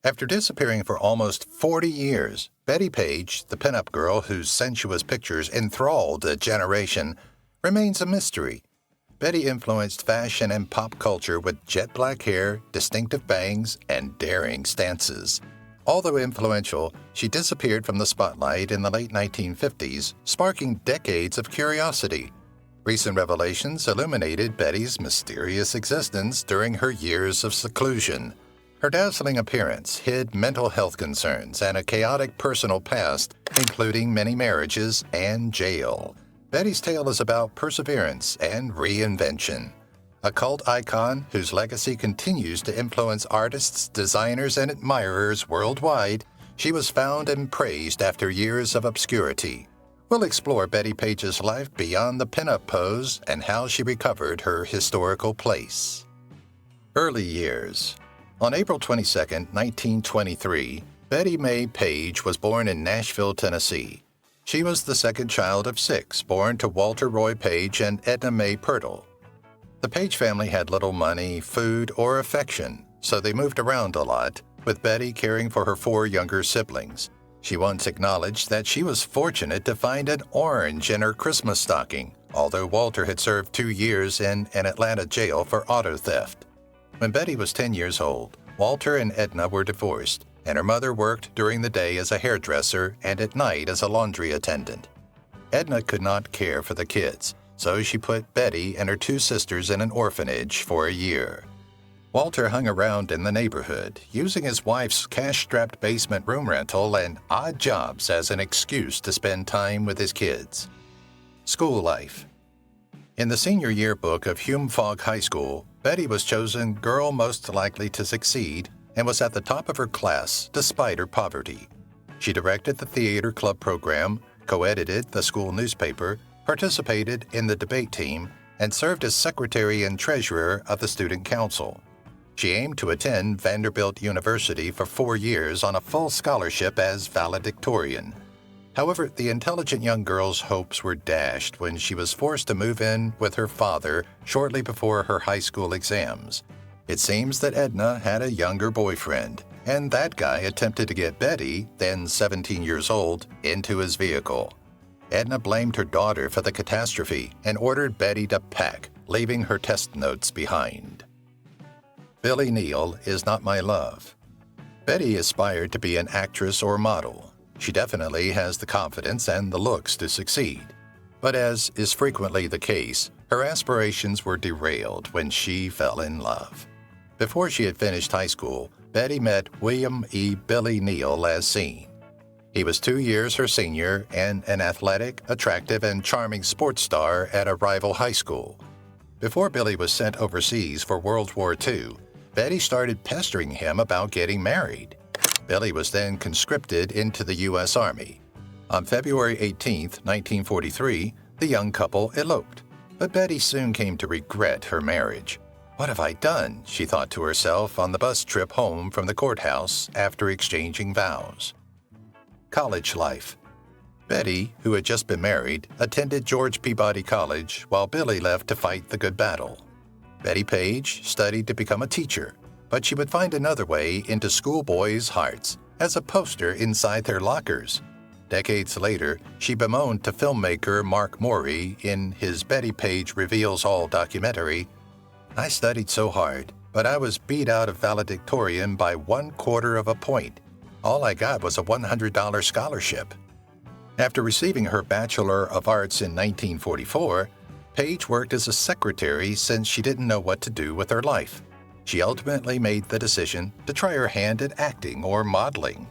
After disappearing for almost 40 years, Bettie Page, the pinup girl whose sensuous pictures enthralled a generation, remains a mystery. Bettie influenced fashion and pop culture with jet black hair, distinctive bangs, and daring stances. Although influential, she disappeared from the spotlight in the late 1950s, sparking decades of curiosity. Recent revelations illuminated Bettie's mysterious existence during her years of seclusion. Her dazzling appearance hid mental health concerns and a chaotic personal past, including many marriages and jail. Bettie's tale is about perseverance and reinvention. A cult icon whose legacy continues to influence artists, designers, and admirers worldwide, she was found and praised after years of obscurity. We'll explore Bettie Page's life beyond the pinup pose and how she recovered her historical place. Early years. On April 22, 1923, Bettie Mae Page was born in Nashville, Tennessee. She was the second child of 6, born to Walter Roy Page and Edna Mae Pirtle. The Page family had little money, food, or affection, so they moved around a lot, with Bettie caring for her 4 younger siblings. She once acknowledged that she was fortunate to find an orange in her Christmas stocking, although Walter had served 2 years in an Atlanta jail for auto theft. When Bettie was 10 years old, Walter and Edna were divorced, and her mother worked during the day as a hairdresser and at night as a laundry attendant. Edna could not care for the kids, so she put Bettie and her 2 sisters in an orphanage for a year. Walter hung around in the neighborhood, using his wife's cash-strapped basement room rental and odd jobs as an excuse to spend time with his kids. School life. In the senior yearbook of Hume Fogg High School, Bettie was chosen girl most likely to succeed and was at the top of her class despite her poverty. She directed the theater club program, co-edited the school newspaper, participated in the debate team, and served as secretary and treasurer of the student council. She aimed to attend Vanderbilt University for 4 years on a full scholarship as valedictorian. However, the intelligent young girl's hopes were dashed when she was forced to move in with her father shortly before her high school exams. It seems that Edna had a younger boyfriend, and that guy attempted to get Bettie, then 17 years old, into his vehicle. Edna blamed her daughter for the catastrophe and ordered Bettie to pack, leaving her test notes behind. Billy Neal is not my love. Bettie aspired to be an actress or model. She definitely has the confidence and the looks to succeed. But as is frequently the case, her aspirations were derailed when she fell in love. Before she had finished high school, Bettie met William E. Billy Neal as seen. He was 2 years her senior and an athletic, attractive, and charming sports star at a rival high school. Before Billy was sent overseas for World War II, Bettie started pestering him about getting married. Billy was then conscripted into the U.S. Army. On February 18, 1943, the young couple eloped, but Bettie soon came to regret her marriage. "What have I done?" she thought to herself on the bus trip home from the courthouse after exchanging vows. College life. Bettie, who had just been married, attended George Peabody College while Billy left to fight the good battle. Bettie Page studied to become a teacher, but she would find another way into schoolboys' hearts as a poster inside their lockers. Decades later, she bemoaned to filmmaker Mark Morey in his Bettie Page Reveals All documentary, "I studied so hard, but I was beat out of valedictorian by 1/4 of a point. All I got was a $100 scholarship." After receiving her Bachelor of Arts in 1944, Page worked as a secretary since she didn't know what to do with her life. She ultimately made the decision to try her hand at acting or modeling.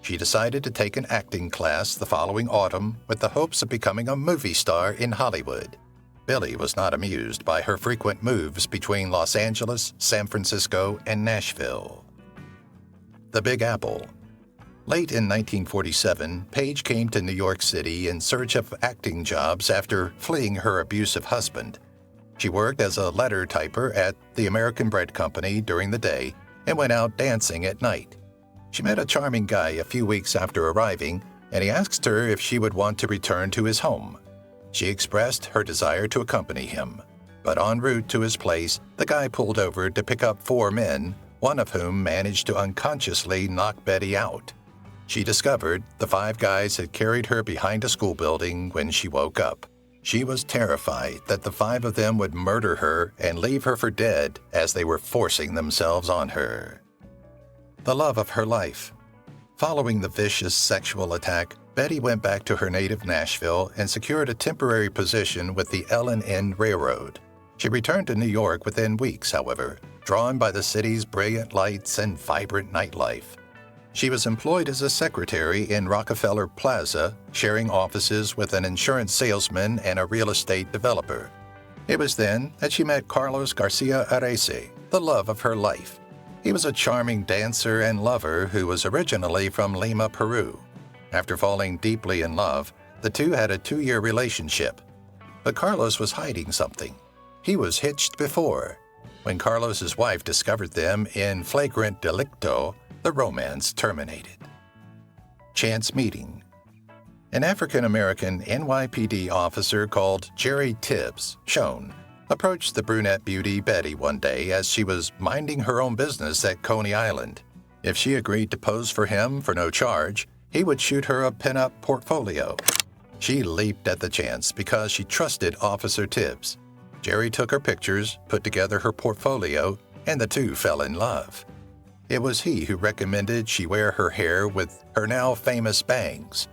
She decided to take an acting class the following autumn with the hopes of becoming a movie star in Hollywood. Billy was not amused by her frequent moves between Los Angeles, San Francisco, and Nashville. The Big Apple. Late in 1947, Page came to New York City in search of acting jobs after fleeing her abusive husband. She worked as a letter typer at the American Bread Company during the day and went out dancing at night. She met a charming guy a few weeks after arriving, and he asked her if she would want to return to his home. She expressed her desire to accompany him, but en route to his place, the guy pulled over to pick up 4 men, one of whom managed to unconsciously knock Bettie out. She discovered the 5 guys had carried her behind a school building when she woke up. She was terrified that the 5 of them would murder her and leave her for dead as they were forcing themselves on her. The love of her life. Following the vicious sexual attack, Bettie went back to her native Nashville and secured a temporary position with the L&N Railroad. She returned to New York within weeks, however, drawn by the city's brilliant lights and vibrant nightlife. She was employed as a secretary in Rockefeller Plaza, sharing offices with an insurance salesman and a real estate developer. It was then that she met Carlos Garcia Arce, the love of her life. He was a charming dancer and lover who was originally from Lima, Peru. After falling deeply in love, the two had a 2-year relationship. But Carlos was hiding something. He was hitched before. When Carlos's wife discovered them in flagrant delicto, the romance terminated. Chance meeting. An African-American NYPD officer called Jerry Tibbs, Schoen, approached the brunette beauty Bettie one day as she was minding her own business at Coney Island. If she agreed to pose for him for no charge, he would shoot her a pinup portfolio. She leaped at the chance because she trusted Officer Tibbs. Jerry took her pictures, put together her portfolio, and the two fell in love. It was he who recommended she wear her hair with her now famous bangs.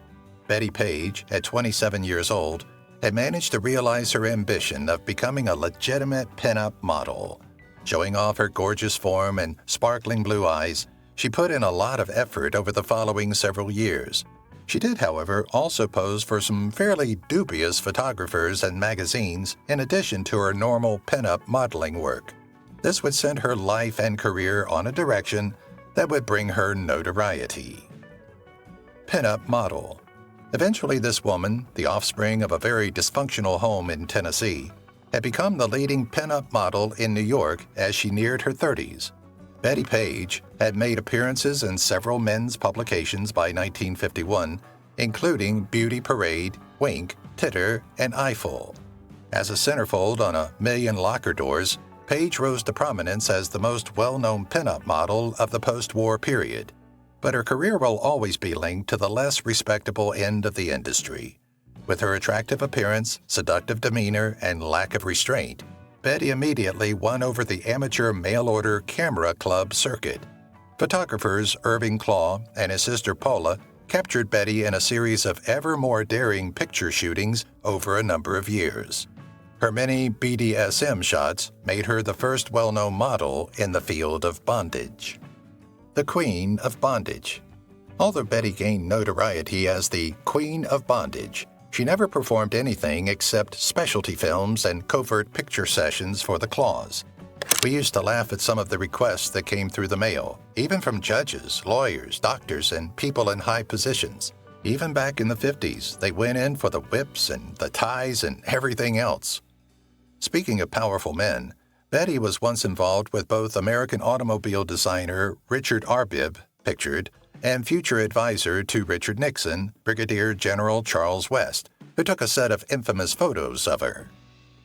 Bettie Page, at 27 years old, had managed to realize her ambition of becoming a legitimate pinup model. Showing off her gorgeous form and sparkling blue eyes, she put in a lot of effort over the following several years. She did, however, also pose for some fairly dubious photographers and magazines in addition to her normal pinup modeling work. This would send her life and career on a direction that would bring her notoriety. Pinup model. Eventually, this woman, the offspring of a very dysfunctional home in Tennessee, had become the leading pinup model in New York as she neared her 30s. Bettie Page had made appearances in several men's publications by 1951, including Beauty Parade, Wink, Titter, and Eyeful. As a centerfold on a million locker doors, Page rose to prominence as the most well-known pinup model of the post-war period. But her career will always be linked to the less respectable end of the industry. With her attractive appearance, seductive demeanor, and lack of restraint, Bettie immediately won over the amateur mail-order camera club circuit. Photographers Irving Klaw and his sister Paula captured Bettie in a series of ever more daring picture shootings over a number of years. Her many BDSM shots made her the first well-known model in the field of bondage. The Queen of Bondage. Although Bettie gained notoriety as the Queen of Bondage, she never performed anything except specialty films and covert picture sessions for the Claws. We used to laugh at some of the requests that came through the mail, even from judges, lawyers, doctors, and people in high positions. Even back in the 50s, they went in for the whips and the ties and everything else. Speaking of powerful men, Bettie was once involved with both American automobile designer Richard Arbib, pictured, and future advisor to Richard Nixon, Brigadier General Charles West, who took a set of infamous photos of her.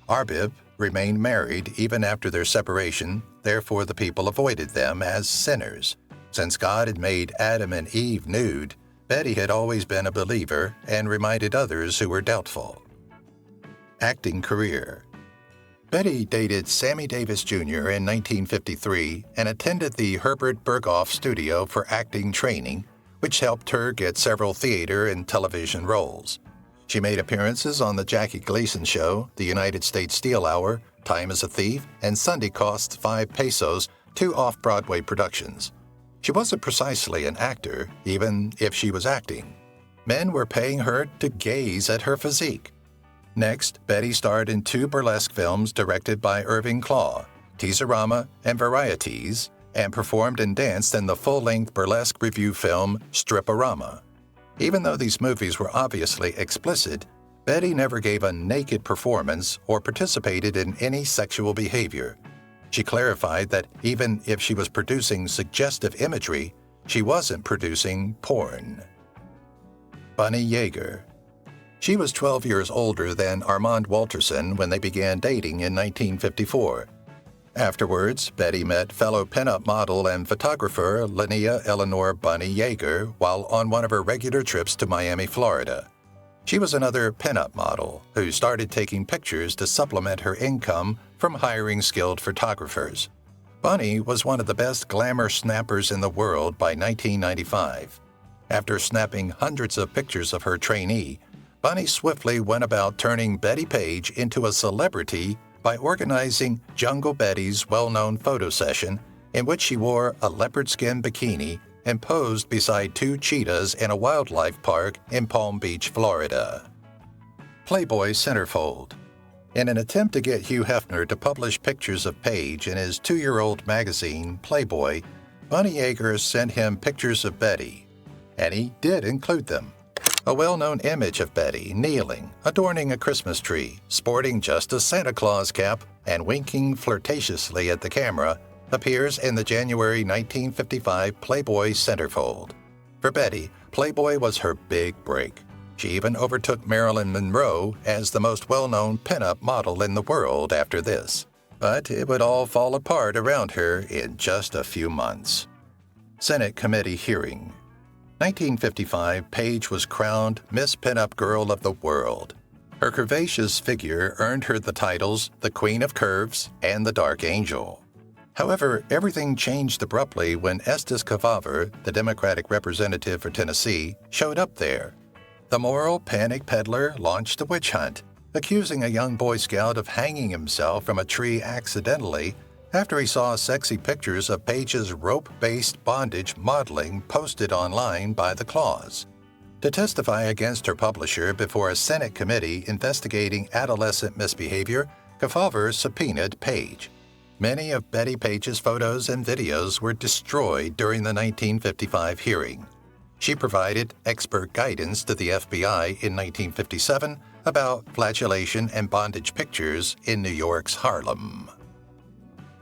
Arbib remained married even after their separation, therefore the people avoided them as sinners. Since God had made Adam and Eve nude, Bettie had always been a believer and reminded others who were doubtful. Acting career. Bettie dated Sammy Davis Jr. in 1953 and attended the Herbert Berghoff Studio for acting training, which helped her get several theater and television roles. She made appearances on The Jackie Gleason Show, The United States Steel Hour, Time as a Thief, and Sunday Costs 5 Pesos, 2 off-Broadway productions. She wasn't precisely an actor, even if she was acting. Men were paying her to gaze at her physique. Next, Bettie starred in 2 burlesque films directed by Irving Klaw, Teaserama and Varieties, and performed and danced in the full-length burlesque review film Striporama. Even though these movies were obviously explicit, Bettie never gave a naked performance or participated in any sexual behavior. She clarified that even if she was producing suggestive imagery, she wasn't producing porn. Bunny Yeager. She was 12 years older than Armand Walterson when they began dating in 1954. Afterwards, Bettie met fellow pinup model and photographer Linnea Eleanor Bunny Yeager while on one of her regular trips to Miami, Florida. She was another pinup model who started taking pictures to supplement her income from hiring skilled photographers. Bunny was one of the best glamour snappers in the world by 1995. After snapping hundreds of pictures of her trainee, Bunny swiftly went about turning Bettie Page into a celebrity by organizing Jungle Betty's well-known photo session in which she wore a leopard skin bikini and posed beside two cheetahs in a wildlife park in Palm Beach, Florida. Playboy centerfold. In an attempt to get Hugh Hefner to publish pictures of Page in his 2-year-old magazine, Playboy, Bunny Yeager sent him pictures of Bettie, and he did include them. A well-known image of Bettie kneeling, adorning a Christmas tree, sporting just a Santa Claus cap, and winking flirtatiously at the camera appears in the January 1955 Playboy centerfold. For Bettie, Playboy was her big break. She even overtook Marilyn Monroe as the most well-known pinup model in the world after this. But it would all fall apart around her in just a few months. Senate Committee Hearing. 1955, Page was crowned Miss Pinup Girl of the World. Her curvaceous figure earned her the titles the Queen of Curves and the Dark Angel. However, everything changed abruptly when Estes Kefauver, the Democratic representative for Tennessee, showed up there. The moral panic peddler launched a witch hunt, accusing a young Boy Scout of hanging himself from a tree accidentally after he saw sexy pictures of Page's rope-based bondage modeling posted online by the Claws. To testify against her publisher before a Senate committee investigating adolescent misbehavior, Kefauver subpoenaed Page. Many of Bettie Page's photos and videos were destroyed during the 1955 hearing. She provided expert guidance to the FBI in 1957 about flagellation and bondage pictures in New York's Harlem.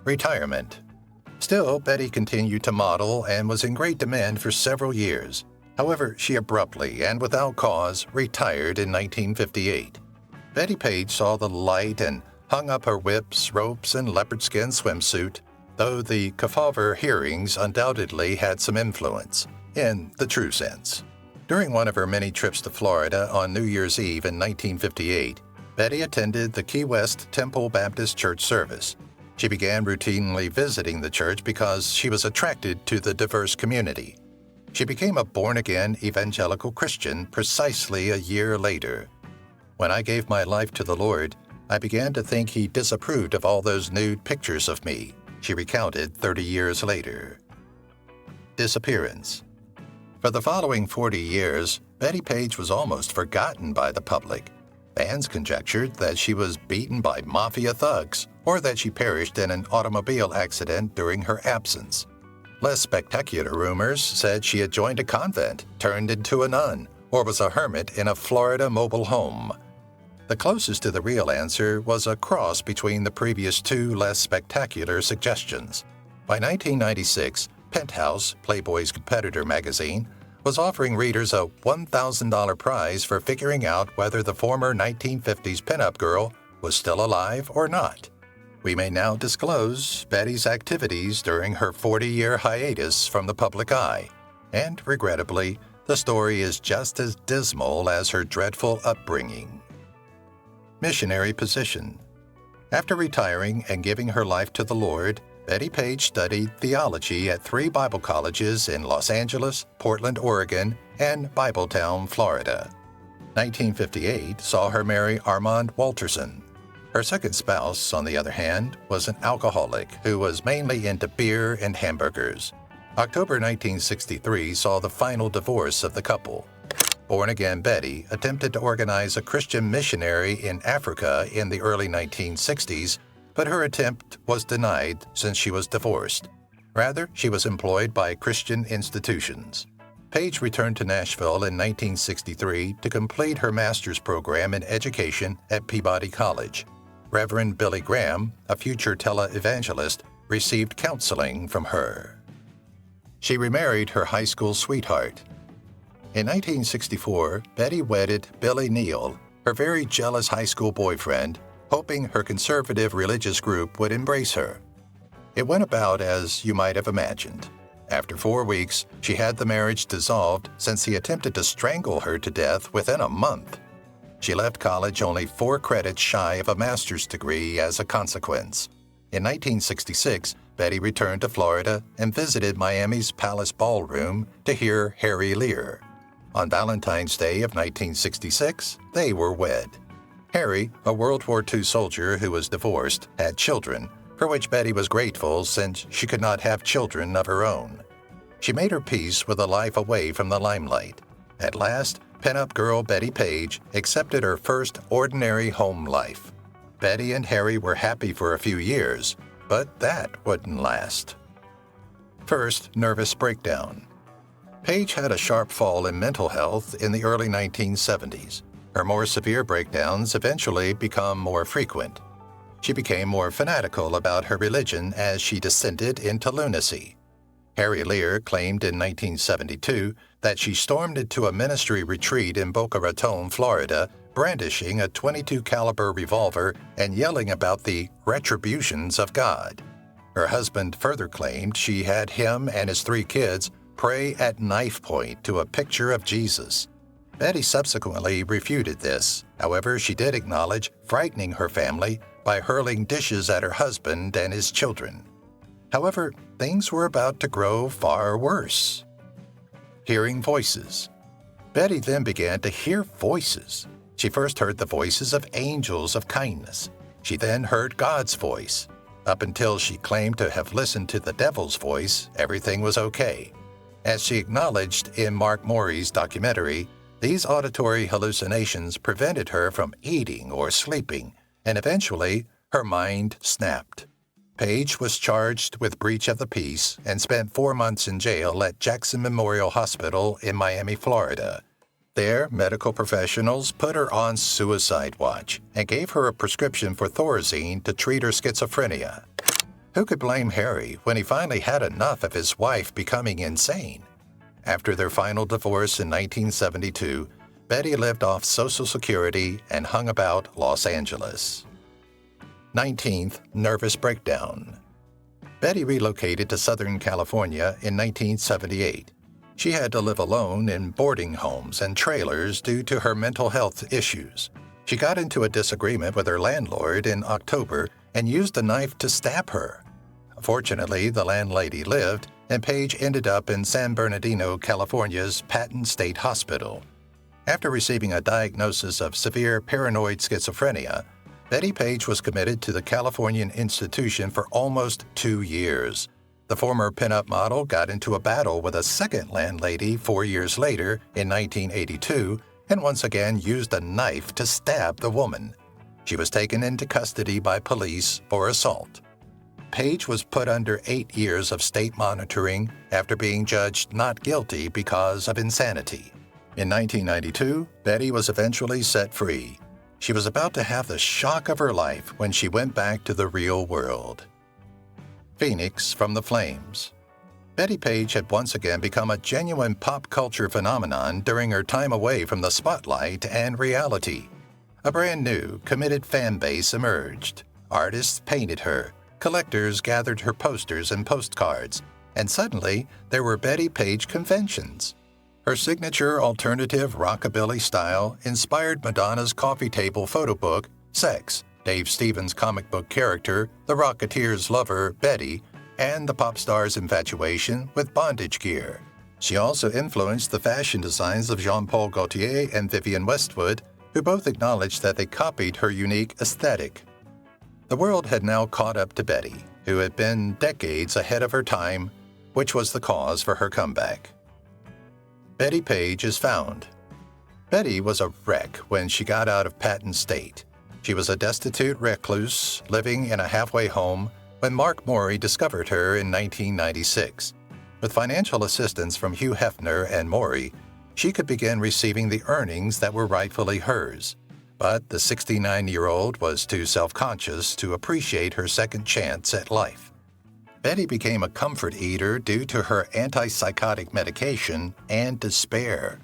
Retirement. Still, Bettie continued to model and was in great demand for several years. However, she abruptly and without cause retired in 1958. Bettie Page saw the light and hung up her whips, ropes, and leopard skin swimsuit, though the Kefauver hearings undoubtedly had some influence, in the true sense. During one of her many trips to Florida on New Year's Eve in 1958, Bettie attended the Key West Temple Baptist Church service. She began routinely visiting the church because she was attracted to the diverse community. She became a born-again evangelical Christian precisely a year later. When I gave my life to the Lord, I began to think He disapproved of all those nude pictures of me, she recounted 30 years later. Disappearance. For the following 40 years, Bettie Page was almost forgotten by the public. Fans conjectured that she was beaten by mafia thugs or that she perished in an automobile accident during her absence. Less spectacular rumors said she had joined a convent, turned into a nun, or was a hermit in a Florida mobile home. The closest to the real answer was a cross between the previous two less spectacular suggestions. By 1996, Penthouse, Playboy's competitor magazine, was offering readers a $1,000 prize for figuring out whether the former 1950s pinup girl was still alive or not. We may now disclose Bettie's activities during her 40-year hiatus from the public eye, and regrettably, the story is just as dismal as her dreadful upbringing. Missionary position. After retiring and giving her life to the Lord, Bettie Page studied theology at 3 Bible colleges in Los Angeles, Portland, Oregon, and Bibletown, Florida. 1958 saw her marry Armand Walterson. Her second spouse, on the other hand, was an alcoholic who was mainly into beer and hamburgers. October 1963 saw the final divorce of the couple. Born-again Bettie attempted to organize a Christian missionary in Africa in the early 1960s, but her attempt was denied since she was divorced. Rather, she was employed by Christian institutions. Page returned to Nashville in 1963 to complete her master's program in education at Peabody College. Reverend Billy Graham, a future televangelist, received counseling from her. She remarried her high school sweetheart. In 1964, Bettie wedded Billy Neal, her very jealous high school boyfriend, hoping her conservative religious group would embrace her. It went about as you might have imagined. After 4 weeks, she had the marriage dissolved since he attempted to strangle her to death within a month. She left college only 4 credits shy of a master's degree as a consequence. In 1966, Bettie returned to Florida and visited Miami's Palace Ballroom to hear Harry Lear. On Valentine's Day of 1966, they were wed. Harry, a World War II soldier who was divorced, had children, for which Bettie was grateful since she could not have children of her own. She made her peace with a life away from the limelight. At last, pinup girl Bettie Page accepted her first ordinary home life. Bettie and Harry were happy for a few years, but that wouldn't last. First, nervous breakdown. Page had a sharp fall in mental health in the early 1970s. Her more severe breakdowns eventually become more frequent. She became more fanatical about her religion as she descended into lunacy. Harry Lear claimed in 1972 that she stormed into a ministry retreat in Boca Raton, Florida, brandishing a .22 caliber revolver and yelling about the retributions of God. Her husband further claimed she had him and his 3 kids pray at knife point to a picture of Jesus. Bettie subsequently refuted this. However, she did acknowledge frightening her family by hurling dishes at her husband and his children. However, things were about to grow far worse. Hearing voices. Bettie then began to hear voices. She first heard the voices of angels of kindness. She then heard God's voice. Up until she claimed to have listened to the devil's voice, everything was okay. As she acknowledged in Mark Morey's documentary, these auditory hallucinations prevented her from eating or sleeping, and eventually her mind snapped. Page was charged with breach of the peace and spent 4 months in jail at Jackson Memorial Hospital in Miami, Florida. There, medical professionals put her on suicide watch and gave her a prescription for Thorazine to treat her schizophrenia. Who could blame Harry when he finally had enough of his wife becoming insane? After their final divorce in 1972, Bettie lived off Social Security and hung about Los Angeles. 19th, nervous breakdown. Bettie relocated to Southern California in 1978. She had to live alone in boarding homes and trailers due to her mental health issues. She got into a disagreement with her landlord in October and used a knife to stab her. Fortunately, the landlady lived, and Page ended up in San Bernardino, California's Patton State Hospital. After receiving a diagnosis of severe paranoid schizophrenia, Bettie Page was committed to the Californian institution for almost 2 years. The former pinup model got into a battle with a second landlady 4 years later, in 1982, and once again used a knife to stab the woman. She was taken into custody by police for assault. Page was put under 8 years of state monitoring after being judged not guilty because of insanity. In 1992, Bettie was eventually set free. She was about to have the shock of her life when she went back to the real world. Phoenix from the Flames. Bettie Page had once again become a genuine pop culture phenomenon during her time away from the spotlight and reality. A brand new, committed fan base emerged. Artists painted her. Collectors gathered her posters and postcards, and suddenly there were Bettie Page conventions. Her signature alternative rockabilly style inspired Madonna's coffee table photo book, Sex, Dave Stevens' comic book character, the Rocketeer's lover, Bettie, and the pop star's infatuation with bondage gear. She also influenced the fashion designs of Jean-Paul Gaultier and Vivienne Westwood, who both acknowledged that they copied her unique aesthetic. The world had now caught up to Bettie, who had been decades ahead of her time, which was the cause for her comeback. Bettie Page is found. Bettie was a wreck when she got out of Patton State. She was a destitute recluse living in a halfway home when Mark Morey discovered her in 1996. With financial assistance from Hugh Hefner and Morey, she could begin receiving the earnings that were rightfully hers. But the 69-year-old was too self-conscious to appreciate her second chance at life. Bettie became a comfort eater due to her antipsychotic medication and despair.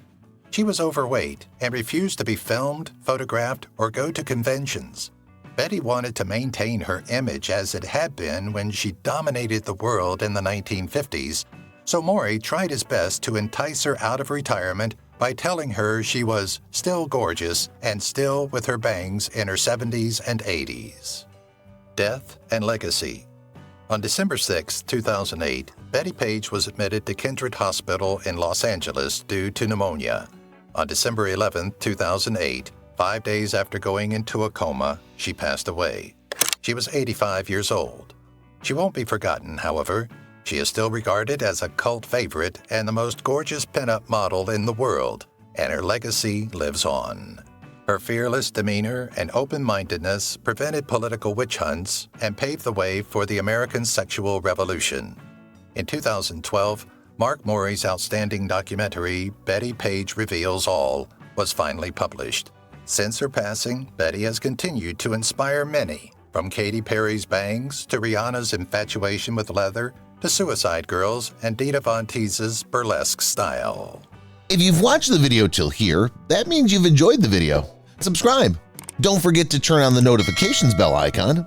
She was overweight and refused to be filmed, photographed, or go to conventions. Bettie wanted to maintain her image as it had been when she dominated the world in the 1950s, so Maury tried his best to entice her out of retirement by telling her she was still gorgeous and still with her bangs in her 70s and 80s. Death and legacy. On December 6, 2008, Bettie Page was admitted to Kindred Hospital in Los Angeles due to pneumonia. On December 11, 2008, 5 days after going into a coma, she passed away. She was 85 years old. She won't be forgotten, however. She is still regarded as a cult favorite and the most gorgeous pinup model in the world, and her legacy lives on. Her fearless demeanor and open-mindedness prevented political witch hunts and paved the way for the American sexual revolution. In 2012, Mark Maury's outstanding documentary, Bettie Page Reveals All, was finally published. Since her passing, Bettie has continued to inspire many, from Katy Perry's bangs to Rihanna's infatuation with leather to Suicide Girls and Dita Von Teese's burlesque style. If you've watched the video till here, that means you've enjoyed the video. Subscribe. Don't forget to turn on the notifications bell icon